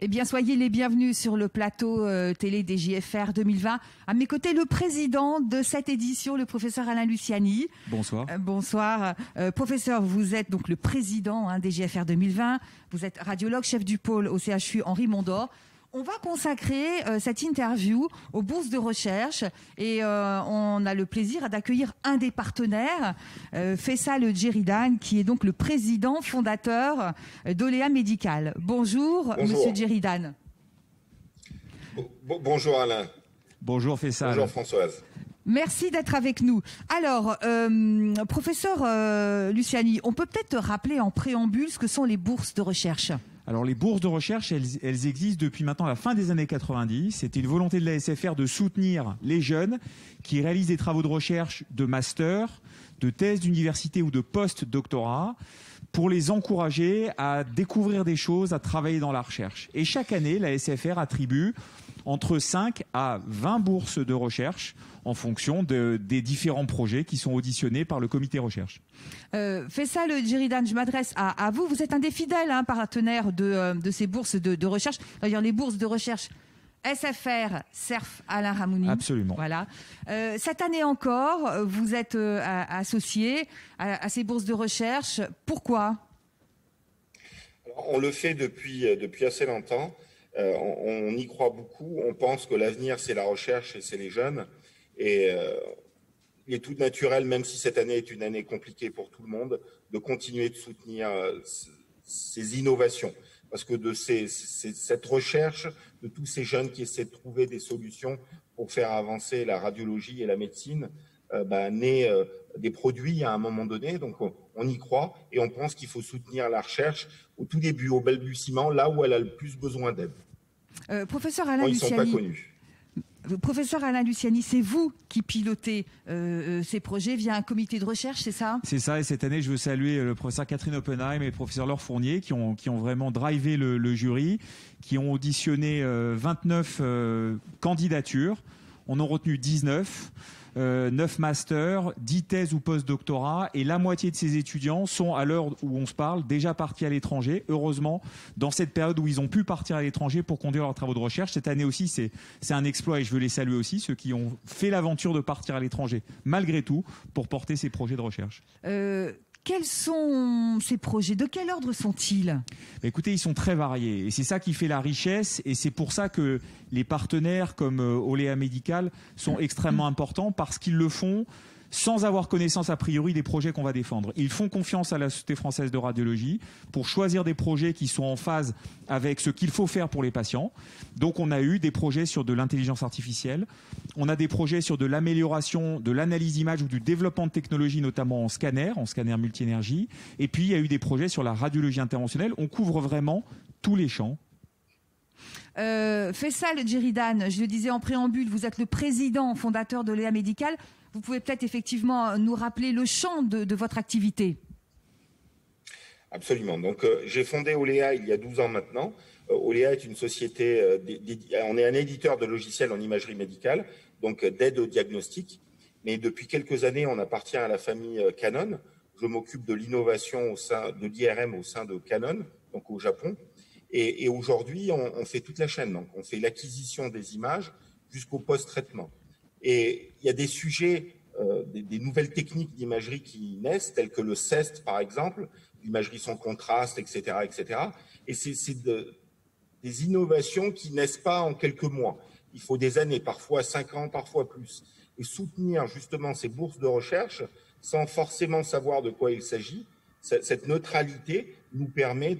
Eh bien, soyez les bienvenus sur le plateau télé des JFR 2020. À mes côtés, le président de cette édition, le professeur Alain Luciani. Bonsoir. Bonsoir. Professeur, vous êtes donc le président des JFR 2020. Vous êtes radiologue, chef du pôle au CHU Henri Mondor. On va consacrer cette interview aux bourses de recherche et on a le plaisir d'accueillir un des partenaires, Faisal Djeridan, qui est donc le président fondateur d'Olea Médical. Bonjour, Monsieur Djeridan. Bonjour Alain. Bonjour Faisal. Bonjour Françoise. Merci d'être avec nous. Alors, professeur Luciani, on peut peut-être rappeler en préambule ce que sont les bourses de recherche. Alors les bourses de recherche, elles existent depuis maintenant la fin des années 90. C'était une volonté de la SFR de soutenir les jeunes qui réalisent des travaux de recherche de master, de thèse d'université ou de post-doctorat pour les encourager à découvrir des choses, à travailler dans la recherche. Et chaque année, la SFR attribue entre 5 à 20 bourses de recherche en fonction des différents projets qui sont auditionnés par le comité recherche. Faisal Djeridan, je m'adresse à vous. Vous êtes un des fidèles partenaires de ces bourses de recherche. D'ailleurs, les bourses de recherche SFR, CERF, Alain Ramouni. Absolument. Voilà. Cette année encore, vous êtes associé à ces bourses de recherche. Pourquoi ? Alors, on le fait depuis assez longtemps. On y croit beaucoup. On pense que l'avenir, c'est la recherche et c'est les jeunes. Et il est tout naturel, même si cette année est une année compliquée pour tout le monde, de continuer de soutenir ces innovations. Parce que de cette recherche, de tous ces jeunes qui essaient de trouver des solutions pour faire avancer la radiologie et la médecine, naît des produits à un moment donné. Donc on y croit et on pense qu'il faut soutenir la recherche au tout début, au balbutiement, là où elle a le plus besoin d'aide. Professeur Alain Luciani, ils ne sont pas connus. Professeur Alain Luciani, c'est vous qui pilotez ces projets via un comité de recherche, c'est ça ? C'est ça, et cette année, je veux saluer le professeur Catherine Oppenheim et le professeur Laure Fournier qui ont vraiment drivé le jury, qui ont auditionné 29 candidatures. On en a retenu 19. 9 masters, 10 thèses ou post-doctorats, et la moitié de ces étudiants sont, à l'heure où on se parle, déjà partis à l'étranger. Heureusement, dans cette période où ils ont pu partir à l'étranger pour conduire leurs travaux de recherche, cette année aussi, c'est un exploit, et je veux les saluer aussi, ceux qui ont fait l'aventure de partir à l'étranger, malgré tout, pour porter ces projets de recherche. Quels sont ces projets ? De quel ordre sont-ils ? Écoutez, ils sont très variés et c'est ça qui fait la richesse, et c'est pour ça que les partenaires comme Olea Médical sont extrêmement importants, parce qu'ils le font sans avoir connaissance a priori des projets qu'on va défendre. Ils font confiance à la Société française de radiologie pour choisir des projets qui sont en phase avec ce qu'il faut faire pour les patients. Donc on a eu des projets sur de l'intelligence artificielle, on a des projets sur de l'amélioration de l'analyse d'image ou du développement de technologies, notamment en scanner multi-énergie, et puis il y a eu des projets sur la radiologie interventionnelle. On couvre vraiment tous les champs. Faisal Djeridan, je le disais en préambule, vous êtes le président fondateur d'Olea Médical. Vous pouvez peut-être effectivement nous rappeler le champ de votre activité. Absolument. Donc, j'ai fondé Olea il y a 12 ans maintenant. Olea est une société, on est un éditeur de logiciels en imagerie médicale, donc d'aide au diagnostic. Mais depuis quelques années, on appartient à la famille Canon. Je m'occupe de l'innovation au sein de l'IRM au sein de Canon, donc au Japon. Et aujourd'hui, on fait toute la chaîne. Donc, on fait l'acquisition des images jusqu'au post-traitement. Et il y a des sujets, des nouvelles techniques d'imagerie qui naissent, telles que le CEST, par exemple, l'imagerie sans contraste, etc., etc. Et c'est des innovations qui naissent pas en quelques mois. Il faut des années, parfois 5 ans, parfois plus. Et soutenir justement ces bourses de recherche, sans forcément savoir de quoi il s'agit, cette neutralité nous permet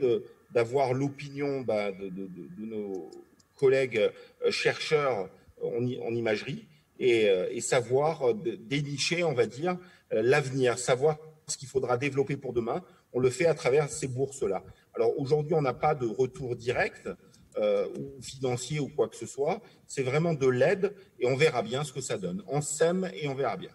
d'avoir l'opinion de nos collègues chercheurs en imagerie, et savoir dénicher, on va dire, l'avenir, savoir ce qu'il faudra développer pour demain. On le fait à travers ces bourses-là. Alors aujourd'hui, on n'a pas de retour direct ou financier ou quoi que ce soit. C'est vraiment de l'aide, et on verra bien ce que ça donne. On sème et on verra bien.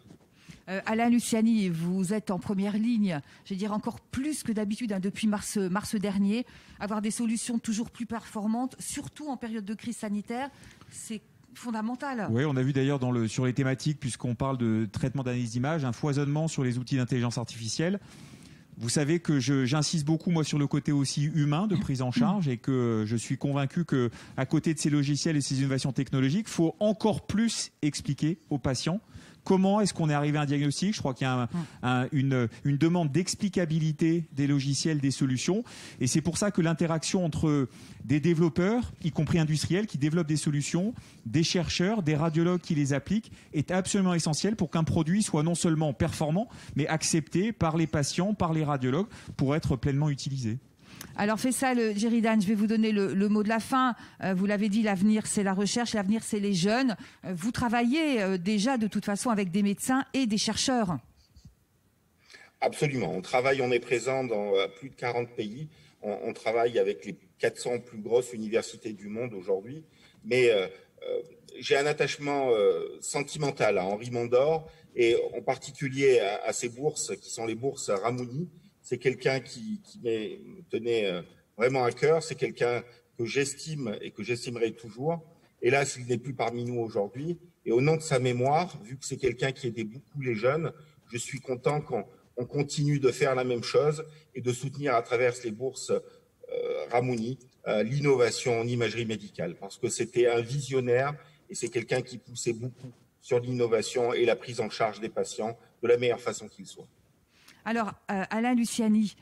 Alain Luciani, vous êtes en première ligne, je vais dire encore plus que d'habitude, depuis mars dernier. Avoir des solutions toujours plus performantes, surtout en période de crise sanitaire, c'est fondamental. Oui, on a vu d'ailleurs sur les thématiques, puisqu'on parle de traitement d'analyse d'image, un foisonnement sur les outils d'intelligence artificielle. Vous savez que j'insiste beaucoup moi sur le côté aussi humain de prise en charge et que je suis convaincu que à côté de ces logiciels et ces innovations technologiques, il faut encore plus expliquer aux patients comment est-ce qu'on est arrivé à un diagnostic. Je crois qu'il y a une demande d'explicabilité des logiciels, des solutions. Et c'est pour ça que l'interaction entre des développeurs, y compris industriels, qui développent des solutions, des chercheurs, des radiologues qui les appliquent, est absolument essentielle pour qu'un produit soit non seulement performant, mais accepté par les patients, par les radiologues, pour être pleinement utilisé. Alors Faisal Djeridan, je vais vous donner le mot de la fin. Vous l'avez dit, l'avenir c'est la recherche, l'avenir c'est les jeunes. Vous travaillez déjà de toute façon avec des médecins et des chercheurs. Absolument, on est présent dans plus de 40 pays. On travaille avec les 400 plus grosses universités du monde aujourd'hui. Mais j'ai un attachement sentimental à Henri Mondor et en particulier à ces bourses qui sont les bourses Ramouni. C'est quelqu'un qui me tenait vraiment à cœur. C'est quelqu'un que j'estime et que j'estimerai toujours. Hélas, il n'est plus parmi nous aujourd'hui. Et au nom de sa mémoire, vu que c'est quelqu'un qui aidait beaucoup les jeunes, je suis content qu'on continue de faire la même chose et de soutenir à travers les bourses Ramouni l'innovation en imagerie médicale. Parce que c'était un visionnaire et c'est quelqu'un qui poussait beaucoup sur l'innovation et la prise en charge des patients de la meilleure façon qu'il soit. Alors, Alain Luciani,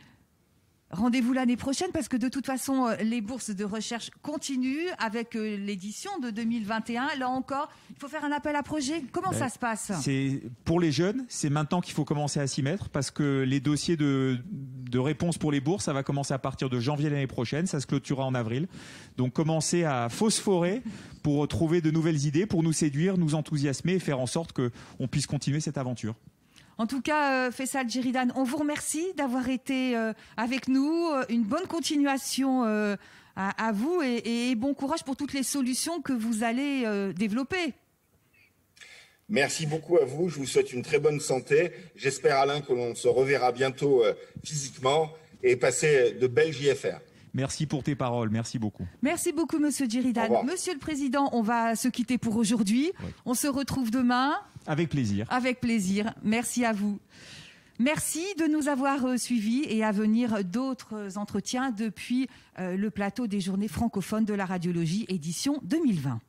rendez-vous l'année prochaine parce que de toute façon, les bourses de recherche continuent avec l'édition de 2021. Là encore, il faut faire un appel à projet. Comment ça se passe ? Pour les jeunes, c'est maintenant qu'il faut commencer à s'y mettre parce que les dossiers de réponse pour les bourses, ça va commencer à partir de janvier l'année prochaine. Ça se clôturera en avril. Donc, commencez à phosphorer pour trouver de nouvelles idées, pour nous séduire, nous enthousiasmer et faire en sorte qu'on puisse continuer cette aventure. En tout cas, Faisal Djeridan, on vous remercie d'avoir été avec nous. Une bonne continuation à vous et bon courage pour toutes les solutions que vous allez développer. Merci beaucoup à vous. Je vous souhaite une très bonne santé. J'espère, Alain, que l'on se reverra bientôt physiquement et passer de belles JFR. Merci pour tes paroles, merci beaucoup. Merci beaucoup, Monsieur Djeridan. Monsieur le Président, on va se quitter pour aujourd'hui. Oui. On se retrouve demain. Avec plaisir. Avec plaisir. Merci à vous. Merci de nous avoir suivis et à venir d'autres entretiens depuis le plateau des Journées francophones de la radiologie, édition 2020.